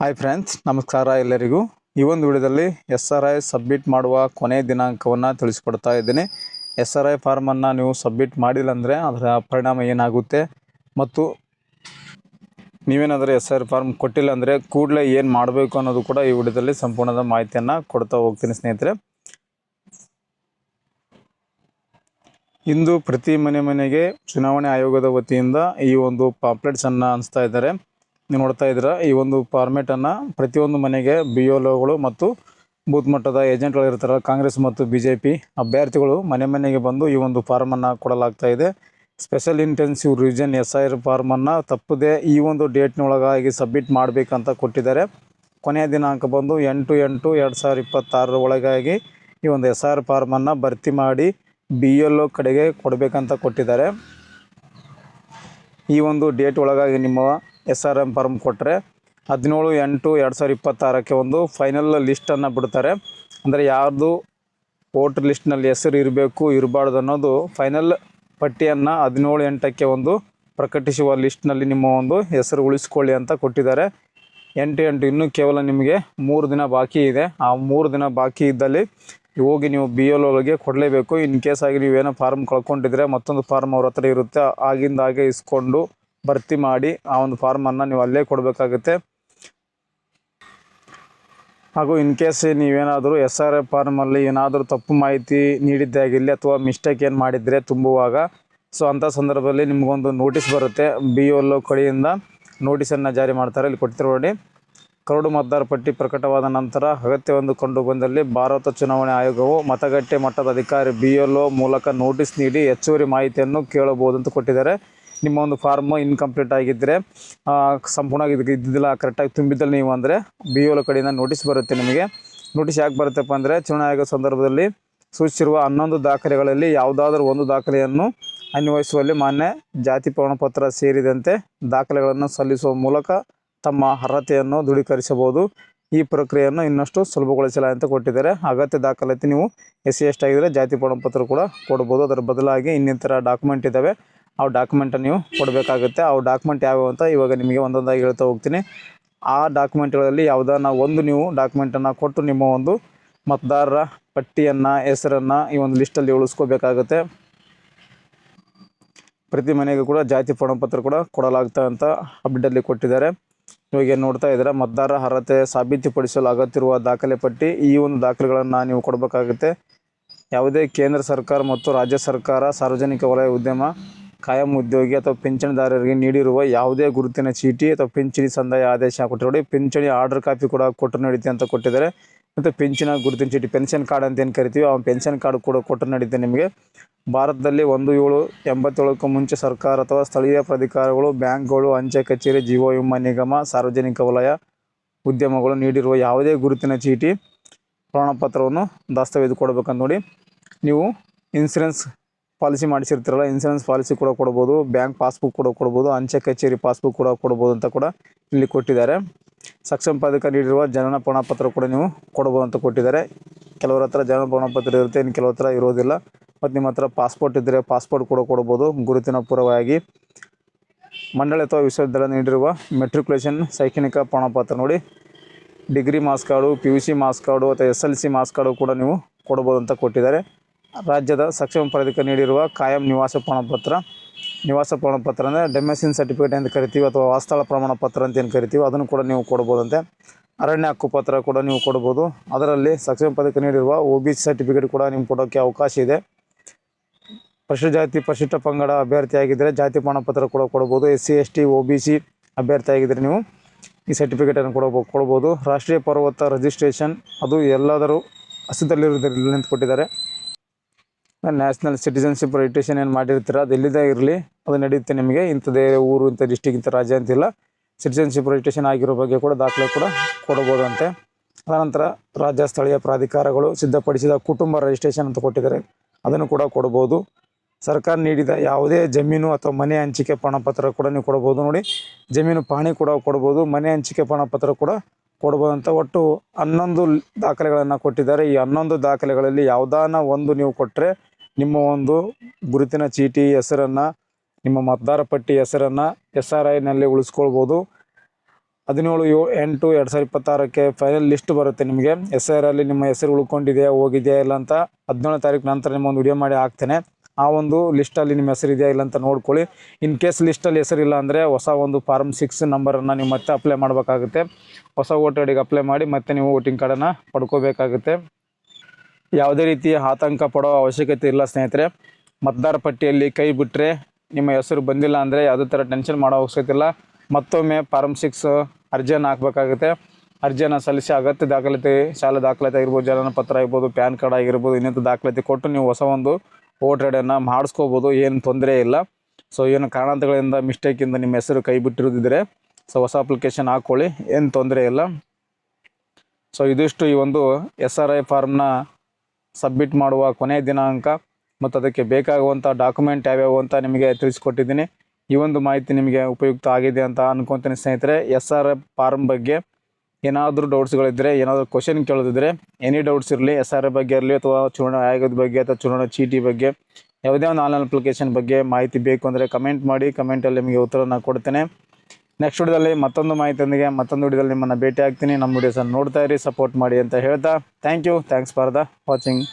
Hi friends, ನಮಸ್ಕಾರ ಎಲ್ಲರಿಗೂ. ಈ ಒಂದು ವಿಡಿಯೋದಲ್ಲಿ SRI ಸಬ್ಮಿಟ್ ಮಾಡುವ ಕೊನೆಯ ದಿನಾಂಕವನ್ನು ತಿಳಿಸ್ಕೊಡ್ತಾ ಇದ್ದೀನಿ. SRI ಫಾರ್ಮನ್ನು ನೀವು ಸಬ್ಮಿಟ್ ಮಾಡಿಲ್ಲ ಅಂದರೆ ಅದರ ಪರಿಣಾಮ ಏನಾಗುತ್ತೆ ಮತ್ತು ನೀವೇನಾದರೂ SRI ಫಾರ್ಮ್ ಕೊಟ್ಟಿಲ್ಲ ಅಂದರೆ ಕೂಡಲೇ ಏನು ಮಾಡಬೇಕು ಅನ್ನೋದು ಕೂಡ ಈ ವಿಡಿಯೋದಲ್ಲಿ ಸಂಪೂರ್ಣದ ಮಾಹಿತಿಯನ್ನು ಕೊಡ್ತಾ ಹೋಗ್ತೀನಿ ಸ್ನೇಹಿತರೆ. ಇಂದು ಪ್ರತಿ ಮನೆಗೆ ಚುನಾವಣೆ ಆಯೋಗದ ವತಿಯಿಂದ ಈ ಒಂದು ಪಾಂಪ್ಲೆಟ್ಸನ್ನು ಹಂಚ್ತಾ ಇದ್ದಾರೆ. ನೀವು ನೋಡ್ತಾ ಇದ್ದೀರಾ, ಈ ಒಂದು ಫಾರ್ಮೇಟನ್ನು ಪ್ರತಿಯೊಂದು ಮನೆಗೆ BLOಗಳು ಮತ್ತು ಬೂತ್ ಮಟ್ಟದ ಏಜೆಂಟ್ಗಳು ಇರ್ತಾರೆ, ಕಾಂಗ್ರೆಸ್ ಮತ್ತು BJP ಅಭ್ಯರ್ಥಿಗಳು ಮನೆಗೆ ಬಂದು ಈ ಒಂದು ಫಾರ್ಮನ್ನು ಕೊಡಲಾಗ್ತಾ ಇದೆ. ಸ್ಪೆಷಲ್ ಇಂಟೆನ್ಸಿವ್ ರಿವಿಷನ್ SIR ಫಾರ್ಮನ್ನು ತಪ್ಪದೆ ಈ ಒಂದು ಡೇಟ್ನೊಳಗಾಗಿ ಸಬ್ಮಿಟ್ ಮಾಡಬೇಕಂತ ಕೊಟ್ಟಿದ್ದಾರೆ. ಕೊನೆಯ ದಿನಾಂಕ ಬಂದು 8/8/2026 ಒಳಗಾಗಿ ಈ ಒಂದು SIR ಫಾರ್ಮನ್ನು ಭರ್ತಿ ಮಾಡಿ BLO ಕಡೆಗೆ ಕೊಡಬೇಕಂತ ಕೊಟ್ಟಿದ್ದಾರೆ. ಈ ಒಂದು ಡೇಟ್ ಒಳಗಾಗಿ ನಿಮ್ಮ SRM ಫಾರ್ಮ್ ಕೊಟ್ಟರೆ 17/8/2026 ಒಂದು ಫೈನಲ್ ಲಿಸ್ಟನ್ನು ಬಿಡ್ತಾರೆ. ಅಂದರೆ ಯಾರ್ದು ವೋಟರ್ ಲಿಸ್ಟ್ನಲ್ಲಿ ಹೆಸರು ಇರಬೇಕು ಇರಬಾರ್ದು ಅನ್ನೋದು ಫೈನಲ್ ಪಟ್ಟಿಯನ್ನು 17/8 ಒಂದು ಪ್ರಕಟಿಸುವ ಲಿಸ್ಟ್ನಲ್ಲಿ ನಿಮ್ಮ ಒಂದು ಹೆಸರು ಉಳಿಸ್ಕೊಳ್ಳಿ ಅಂತ ಕೊಟ್ಟಿದ್ದಾರೆ. 8/8 ಇನ್ನೂ ಕೇವಲ ನಿಮಗೆ 3 ದಿನ ಬಾಕಿ ಇದೆ. ಆ 3 ದಿನ ಬಾಕಿ ಇದ್ದಲ್ಲಿ ಹೋಗಿ ನೀವು BLOಗೆ ಕೊಡಲೇಬೇಕು. ಇನ್ ಕೇಸ್ ಆಗಿ ನೀವೇನೋ ಫಾರ್ಮ್ ಕಳ್ಕೊಂಡಿದ್ರೆ ಮತ್ತೊಂದು ಫಾರ್ಮ್ ಅವ್ರ ಹತ್ರ ಇರುತ್ತೆ, ಆಗಿಂದಾಗೆ ಇಸ್ಕೊಂಡು ಭರ್ತಿ ಮಾಡಿ ಆ ಒಂದು ಫಾರ್ಮನ್ನು ನೀವು ಅಲ್ಲೇ ಕೊಡಬೇಕಾಗುತ್ತೆ. ಹಾಗೂ ಇನ್ ಕೇಸ್ ನೀವೇನಾದರೂ SRI ಫಾರ್ಮಲ್ಲಿ ಏನಾದರೂ ತಪ್ಪು ಮಾಹಿತಿ ನೀಡಿದ್ದೇ ಆಗಿರಲಿ ಅಥವಾ ಮಿಸ್ಟೇಕ್ ಏನು ಮಾಡಿದರೆ ತುಂಬುವಾಗ, ಸೊ ಅಂಥ ಸಂದರ್ಭದಲ್ಲಿ ನಿಮಗೊಂದು ನೋಟಿಸ್ ಬರುತ್ತೆ. BLO ಕಡೆಯಿಂದ ನೋಟಿಸನ್ನು ಜಾರಿ ಮಾಡ್ತಾರೆ. ಇಲ್ಲಿ ಕೊಡ್ತಿರೋ ನೋಡಿ, ಕರಡು ಮತದಾರ ಪಟ್ಟಿ ಪ್ರಕಟವಾದ ನಂತರ ಅಗತ್ಯವೆಂದು ಕಂಡು ಬಂದಲ್ಲಿ ಭಾರತ ಚುನಾವಣಾ ಆಯೋಗವು ಮತಗಟ್ಟೆ ಮಟ್ಟದ ಅಧಿಕಾರಿ BLO ಮೂಲಕ ನೋಟಿಸ್ ನೀಡಿ ಹೆಚ್ಚುವರಿ ಮಾಹಿತಿಯನ್ನು ಕೇಳಬಹುದು ಅಂತ ಕೊಟ್ಟಿದ್ದಾರೆ. ನಿಮ್ಮ ಒಂದು ಫಾರ್ಮ್ ಇನ್ಕಂಪ್ಲೀಟ್ ಆಗಿದ್ದರೆ, ಸಂಪೂರ್ಣವಾಗಿ ಇದ್ದಿದ್ದಿಲ್ಲ, ಕರೆಕ್ಟಾಗಿ ತುಂಬಿದ್ದಲ್ಲಿ ನೀವು ಅಂದರೆ BLO ಕಡೆಯಿಂದ ನೋಟಿಸ್ ಬರುತ್ತೆ. ನಿಮಗೆ ನೋಟಿಸ್ ಯಾಕೆ ಬರುತ್ತಪ್ಪ ಅಂದರೆ, ಚುನಾವಣಾ ಆಯೋಗ ಸಂದರ್ಭದಲ್ಲಿ ಸೂಚಿಸಿರುವ 11 ದಾಖಲೆಗಳಲ್ಲಿ ಯಾವುದಾದ್ರೂ ಒಂದು ದಾಖಲೆಯನ್ನು ಅನ್ವಯಿಸುವಲ್ಲಿ ಮಾನ್ಯ ಜಾತಿ ಪ್ರಮಾಣಪತ್ರ ಸೇರಿದಂತೆ ದಾಖಲೆಗಳನ್ನು ಸಲ್ಲಿಸುವ ಮೂಲಕ ತಮ್ಮ ಅರ್ಹತೆಯನ್ನು ದೃಢೀಕರಿಸಬಹುದು. ಈ ಪ್ರಕ್ರಿಯೆಯನ್ನು ಇನ್ನಷ್ಟು ಸುಲಭಗೊಳಿಸಲಾಗಿದೆ ಅಂತ ಕೊಟ್ಟಿದ್ದಾರೆ. ಅಗತ್ಯ ದಾಖಲಾತಿ ನೀವು SC ST ಆಗಿದ್ದರೆ ಜಾತಿ ಪ್ರಮಾಣಪತ್ರ ಕೂಡ ಕೊಡ್ಬೋದು. ಅದರ ಬದಲಾಗಿ ಇನ್ನಿತರ ಡಾಕ್ಯುಮೆಂಟ್ ಇದ್ದಾವೆ, ಆ ಡಾಕ್ಯುಮೆಂಟನ್ನು ನೀವು ಕೊಡಬೇಕಾಗುತ್ತೆ. ಆ ಡಾಕ್ಯುಮೆಂಟ್ ಯಾವ್ಯಾವ ಅಂತ ಇವಾಗ ನಿಮಗೆ ಒಂದೊಂದಾಗಿ ಹೇಳ್ತಾ ಹೋಗ್ತೀನಿ. ಆ ಡಾಕ್ಯುಮೆಂಟ್ಗಳಲ್ಲಿ ಯಾವುದನ್ನ ಒಂದು ನೀವು ಡಾಕ್ಯುಮೆಂಟನ್ನು ಕೊಟ್ಟು ನಿಮ್ಮ ಒಂದು ಮತದಾರರ ಪಟ್ಟಿಯನ್ನು ಹೆಸರನ್ನು ಈ ಒಂದು ಲಿಸ್ಟಲ್ಲಿ ಉಳಿಸ್ಕೋಬೇಕಾಗುತ್ತೆ. ಪ್ರತಿ ಮನೆಗೂ ಕೂಡ ಜಾತಿ ಪ್ರಮಾಣಪತ್ರ ಕೂಡ ಕೊಡಲಾಗ್ತಾ ಅಂತ ಅಪ್ಡೇಟಲ್ಲಿ ಕೊಟ್ಟಿದ್ದಾರೆ. ಇವಾಗ ಏನು ನೋಡ್ತಾ ಇದ್ದೀರಾ, ಮತದಾರರ ಅರ್ಹತೆ ಸಾಬೀತುಪಡಿಸಲು ಅಗತ್ಯವಿರುವ ದಾಖಲೆ ಪಟ್ಟಿ. ಈ ಒಂದು ದಾಖಲೆಗಳನ್ನು ನೀವು ಕೊಡಬೇಕಾಗುತ್ತೆ. ಯಾವುದೇ ಕೇಂದ್ರ ಸರ್ಕಾರ ಮತ್ತು ರಾಜ್ಯ ಸರ್ಕಾರ, ಸಾರ್ವಜನಿಕ ವಲಯ ಉದ್ಯಮ, ಕಾಯಂ ಉದ್ಯೋಗಿ ಅಥವಾ ಪಿಂಚಣಿದಾರರಿಗೆ ನೀಡಿರುವ ಯಾವುದೇ ಗುರುತಿನ ಚೀಟಿ ಅಥವಾ ಪಿಂಚಣಿ ಸಂದಾಯ ಆದೇಶ ಕೊಟ್ಟಿರೋ ಪಿಂಚಣಿ ಆರ್ಡರ್ ಕಾಪಿ ಕೂಡ ಕೊಟ್ಟರೆ ನಡೀತೆ ಅಂತ ಕೊಟ್ಟಿದ್ದಾರೆ. ಮತ್ತು ಪಿಂಚಣಿ ಗುರುತಿನ ಚೀಟಿ, ಪೆನ್ಷನ್ ಕಾರ್ಡ್ ಅಂತ ಏನು ಕರಿತೀವಿ, ಆ ಪೆನ್ಷನ್ ಕಾರ್ಡ್ ಕೂಡ ಕೊಟ್ಟರೆ ನಡೀತೆ ನಿಮಗೆ. ಭಾರತದಲ್ಲಿ 1787ಕ್ಕೂ ಮುಂಚೆ ಸರ್ಕಾರ ಅಥವಾ ಸ್ಥಳೀಯ ಪ್ರಾಧಿಕಾರಗಳು, ಬ್ಯಾಂಕ್ಗಳು, ಅಂಚೆ ಕಚೇರಿ, ಜೀವ ವಿಮಾ ನಿಗಮ, ಸಾರ್ವಜನಿಕ ವಲಯ ಉದ್ಯಮಗಳು ನೀಡಿರುವ ಯಾವುದೇ ಗುರುತಿನ ಚೀಟಿ ಪ್ರಮಾಣಪತ್ರವನ್ನು ದಾಸ್ತಾವೇಜು ಕೊಡಬೇಕಂತ ನೋಡಿ. ನೀವು ಇನ್ಸೂರೆನ್ಸ್ ಪಾಲಿಸಿ ಮಾಡಿಸಿರ್ತೀರಲ್ಲ, ಇನ್ಸೂರೆನ್ಸ್ ಪಾಲಿಸಿ ಕೂಡ ಕೊಡ್ಬೋದು, ಬ್ಯಾಂಕ್ ಪಾಸ್ಬುಕ್ ಕೂಡ ಕೊಡ್ಬೋದು, ಅಂಚೆ ಕಚೇರಿ ಪಾಸ್ಬುಕ್ ಕೂಡ ಕೊಡ್ಬೋದು ಅಂತ ಕೂಡ ಇಲ್ಲಿ ಕೊಟ್ಟಿದ್ದಾರೆ. ಸಕ್ಷಮ ಪ್ರಾಧಿಕಾರ ನೀಡಿರುವ ಜನನ ಪ್ರಮಾಣಪತ್ರ ಕೂಡ ನೀವು ಕೊಡ್ಬೋದು ಅಂತ ಕೊಟ್ಟಿದ್ದಾರೆ. ಕೆಲವರ ಹತ್ರ ಜನನ ಪ್ರಮಾಣಪತ್ರ ಇರುತ್ತೆ, ಇನ್ನು ಕೆಲವರ ಹತ್ರ ಇರೋದಿಲ್ಲ. ಮತ್ತು ನಿಮ್ಮ ಹತ್ರ ಪಾಸ್ಪೋರ್ಟ್ ಇದ್ದರೆ ಪಾಸ್ಪೋರ್ಟ್ ಕೂಡ ಕೊಡ್ಬೋದು ಗುರುತಿನ ಪೂರ್ವವಾಗಿ. ಮಂಡಳಿ ಅಥವಾ ವಿಶ್ವವಿದ್ಯಾಲಯ ನೀಡಿರುವ ಮೆಟ್ರಿಕ್ಯುಲೇಷನ್ ಶೈಕ್ಷಣಿಕ ಪ್ರಮಾಣಪತ್ರ ನೋಡಿ, degree marks card, PUC marks card ಅಥವಾ SLC ಮಾರ್ಕ್ಸ್ ಕಾರ್ಡು ಕೂಡ ನೀವು ಕೊಡ್ಬೋದು ಅಂತ ಕೊಟ್ಟಿದ್ದಾರೆ. ರಾಜ್ಯದ ಸಕ್ಷಮ ಪ್ರಾಧಿಕಾರ ನೀಡಿರುವ ಕಾಯಂ ನಿವಾಸ ಪ್ರಮಾಣಪತ್ರ ಅಂದರೆ ಡೊಮೆಸಿನ್ ಸರ್ಟಿಫಿಕೇಟ್ ಅಂತ ಕರಿತೀವಿ, ಅಥವಾ ವಾಸ್ತಳ ಪ್ರಮಾಣ ಪತ್ರ ಅಂತ ಏನು ಕರಿತೀವಿ, ಅದನ್ನು ಕೂಡ ನೀವು ಕೊಡ್ಬೋದಂತೆ. ಅರಣ್ಯ ಹಕ್ಕುಪತ್ರ ಕೂಡ ನೀವು ಕೊಡ್ಬೋದು. ಅದರಲ್ಲಿ ಸಕ್ಷಮ ಪ್ರಾಧಿಕಾರ ನೀಡಿರುವ OBC ಸರ್ಟಿಫಿಕೇಟ್ ಕೂಡ ನೀವು ಕೊಡೋಕ್ಕೆ ಅವಕಾಶ ಇದೆ. ಪರಿಶಿಷ್ಟ ಜಾತಿ ಪರಿಶಿಷ್ಟ ಪಂಗಡ ಅಭ್ಯರ್ಥಿ ಆಗಿದ್ದರೆ ಜಾತಿ ಪ್ರಮಾಣಪತ್ರ ಕೂಡ ಕೊಡ್ಬೋದು. SC ST OBC ಅಭ್ಯರ್ಥಿ ಆಗಿದ್ದರೆ ನೀವು ಈ ಸರ್ಟಿಫಿಕೇಟನ್ನು ಕೊಡ್ಬೋದು. ರಾಷ್ಟ್ರೀಯ ಪರ್ವತ ರಿಜಿಸ್ಟ್ರೇಷನ್ ಅದು ಎಲ್ಲಾದರೂ ಅಸ್ತಿತ್ವದಲ್ಲಿರೋದಿಲ್ಲ ಅಂತ ಕೊಟ್ಟಿದ್ದಾರೆ. ನ್ಯಾಷನಲ್ ಸಿಟಿಜನ್ಶಿಪ್ ರಿಜಿಸ್ಟ್ರೇಷನ್ ಏನು ಮಾಡಿರ್ತೀರ ಅದು ಎಲ್ಲಿದೆ ಇರಲಿ, ಅದು ನಡೆಯುತ್ತೆ ನಿಮಗೆ. ಇಂಥದೇ ಊರು, ಇಂಥ ಡಿಸ್ಟಿಕ್, ಇಂಥ ರಾಜ್ಯ ಅಂತಿಲ್ಲ. ಸಿಟಿಜನ್ಶಿಪ್ ರಿಜಿಸ್ಟ್ರೇಷನ್ ಆಗಿರೋ ಬಗ್ಗೆ ಕೂಡ ದಾಖಲೆ ಕೂಡ ಕೊಡ್ಬೋದಂತೆ. ಅನಂತರ ರಾಜ್ಯ ಸ್ಥಳೀಯ ಪ್ರಾಧಿಕಾರಗಳು ಸಿದ್ಧಪಡಿಸಿದ ಕುಟುಂಬ ರಿಜಿಸ್ಟ್ರೇಷನ್ ಅಂತ ಕೊಟ್ಟಿದ್ದಾರೆ, ಅದನ್ನು ಕೂಡ ಕೊಡ್ಬೋದು. ಸರ್ಕಾರ ನೀಡಿದ ಯಾವುದೇ ಜಮೀನು ಅಥವಾ ಮನೆ ಹಂಚಿಕೆ ಪ್ರಮಾಣಪತ್ರ ಕೂಡ ನೀವು ಕೊಡ್ಬೋದು. ನೋಡಿ, ಜಮೀನು ಪಹಣಿ ಕೂಡ ಕೊಡ್ಬೋದು, ಮನೆ ಹಂಚಿಕೆ ಪ್ರಮಾಣಪತ್ರ ಕೂಡ ಕೊಡ್ಬೋದು ಅಂತ ಒಟ್ಟು 11 ದಾಖಲೆಗಳನ್ನು ಕೊಟ್ಟಿದ್ದಾರೆ. ಈ 11 ದಾಖಲೆಗಳಲ್ಲಿ ಯಾವುದಾನ ಒಂದು ನೀವು ಕೊಟ್ಟರೆ ನಿಮ್ಮ ಒಂದು ಗುರುತಿನ ಚೀಟಿ ಹೆಸರನ್ನು, ನಿಮ್ಮ ಮತದಾರ ಪಟ್ಟಿ ಹೆಸರನ್ನು SRIನಲ್ಲಿ ಉಳಿಸ್ಕೊಳ್ಬೋದು. 17/8/2026 ಫೈನಲ್ ಲಿಸ್ಟ್ ಬರುತ್ತೆ ನಿಮಗೆ. SIR ಅಲ್ಲಿ ನಿಮ್ಮ ಹೆಸರು ಉಳ್ಕೊಂಡಿದೆಯಾ ಹೋಗಿದೆಯಾ ಇಲ್ಲ ಅಂತ 17ನೇ ತಾರೀಕು ನಂತರ ನಿಮ್ಮೊಂದು ವಿಡಿಯೋ ಮಾಡಿ ಹಾಕ್ತೇನೆ. ಆ ಒಂದು ಲಿಸ್ಟಲ್ಲಿ ನಿಮ್ಮ ಹೆಸರು ಇದೆಯಾ ಇಲ್ಲ ಅಂತ ನೋಡ್ಕೊಳ್ಳಿ. ಇನ್ ಕೇಸ್ ಲಿಸ್ಟಲ್ಲಿ ಹೆಸರಿಲ್ಲ ಅಂದರೆ ಹೊಸ ಒಂದು ಫಾರ್ಮ್ 6 ನಂಬರನ್ನು ನೀವು ಮತ್ತೆ ಅಪ್ಲೈ ಮಾಡಬೇಕಾಗುತ್ತೆ. ಹೊಸ ವೋಟರ್ ಐ ಡಿಗೆ ಅಪ್ಲೈ ಮಾಡಿ ಮತ್ತೆ ನೀವು ವೋಟಿಂಗ್ ಕಾರ್ಡನ್ನು ಪಡ್ಕೋಬೇಕಾಗುತ್ತೆ. ಯಾವುದೇ ರೀತಿಯ ಆತಂಕ ಪಡೋ ಅವಶ್ಯಕತೆ ಇಲ್ಲ ಸ್ನೇಹಿತರೆ. ಮತದಾರ ಪಟ್ಟಿಯಲ್ಲಿ ಕೈ ಬಿಟ್ಟರೆ ನಿಮ್ಮ ಹೆಸರು ಬಂದಿಲ್ಲ ಅಂದರೆ ಯಾವುದೇ ಥರ ಟೆನ್ಷನ್ ಮಾಡೋ ಅವಶ್ಯಕತೆ ಇಲ್ಲ. ಮತ್ತೊಮ್ಮೆ ಫಾರ್ಮ್ 6 ಅರ್ಜಿಯನ್ನು ಹಾಕಬೇಕಾಗುತ್ತೆ. ಅರ್ಜಿಯನ್ನು ಸಲ್ಲಿಸಿ ಅಗತ್ಯ ದಾಖಲಾತಿ, ಶಾಲಾ ದಾಖಲಾತಿ ಆಗಿರ್ಬೋದು, ಜನನ ಪತ್ರ ಆಗಿರ್ಬೋದು, ಪ್ಯಾನ್ ಕಾರ್ಡ್ ಆಗಿರ್ಬೋದು, ಇನ್ನಿತರ ದಾಖಲಾತಿ ಕೊಟ್ಟು ನೀವು ಹೊಸ ಒಂದು ವೋಟರ್ ಐ ಡಿಯನ್ನು ಮಾಡಿಸ್ಕೋಬೋದು. ಏನು ತೊಂದರೆ ಇಲ್ಲ. ಸೊ ಏನು ಕಾರಣಾಂತರಗಳಿಂದ ಮಿಸ್ಟೇಕಿಂದ ನಿಮ್ಮ ಹೆಸರು ಕೈ ಬಿಟ್ಟಿರೋದಿದ್ದರೆ ಸೊ ಹೊಸ ಅಪ್ಲಿಕೇಶನ್ ಹಾಕ್ಕೊಳ್ಳಿ, ಏನು ತೊಂದರೆ ಇಲ್ಲ. ಸೊ ಇದಿಷ್ಟು ಈ ಒಂದು SRI ಫಾರ್ಮ್ನ ಸಬ್ಮಿಟ್ ಮಾಡುವ ಕೊನೆಯ ದಿನಾಂಕ ಮತ್ತು ಅದಕ್ಕೆ ಬೇಕಾಗುವಂಥ ಡಾಕ್ಯುಮೆಂಟ್ ಯಾವ್ಯಾವು ಅಂತ ನಿಮಗೆ ತಿಳಿಸ್ಕೊಟ್ಟಿದ್ದೀನಿ. ಈ ಒಂದು ಮಾಹಿತಿ ನಿಮಗೆ ಉಪಯುಕ್ತ ಆಗಿದೆ ಅಂತ ಅನ್ಕೊತೀನಿ ಸ್ನೇಹಿತರೆ. SRI ಫಾರ್ಮ್ ಬಗ್ಗೆ ಏನಾದರೂ ಡೌಟ್ಸ್ಗಳಿದ್ದರೆ, ಏನಾದರೂ ಕ್ವಶನ್ ಕೇಳೋದಿದ್ದರೆ, ಎನಿ ಡೌಟ್ಸ್ ಇರಲಿ, SRI ಬಗ್ಗೆ ಇರಲಿ ಅಥವಾ ಚುನಾವಣಾ ಆಯೋಗದ ಬಗ್ಗೆ ಅಥವಾ ಚುನಾವಣಾ ಚೀಟಿ ಬಗ್ಗೆ ಯಾವುದೇ ಒಂದು ಆನ್ಲೈನ್ ಅಪ್ಲಿಕೇಶನ್ ಬಗ್ಗೆ ಮಾಹಿತಿ ಬೇಕು ಅಂದರೆ ಕಮೆಂಟ್ ಮಾಡಿ. ಕಮೆಂಟಲ್ಲಿ ನಿಮಗೆ ಉತ್ತರನ ಕೊಡ್ತೇನೆ. ನೆಕ್ಸ್ಟ್ ವಿಡಿಯೋದಲ್ಲಿ ಮತ್ತೊಂದು ಮಾಹಿತಿಯೊಂದಿಗೆ ಮತ್ತೊಂದು ವಿಡಿಯೋದಲ್ಲಿ ನಿಮ್ಮನ್ನು ಭೇಟಿ ಆಗ್ತೀನಿ. ನಮ್ಮ ವಿಡಿಯೋಸನ್ನು ನೋಡ್ತಾ ಇರಿ, ಸಪೋರ್ಟ್ ಮಾಡಿ ಅಂತ ಹೇಳ್ತಾ ಥ್ಯಾಂಕ್ಸ್ ಫಾರ್ ದ ವಾಚಿಂಗ್.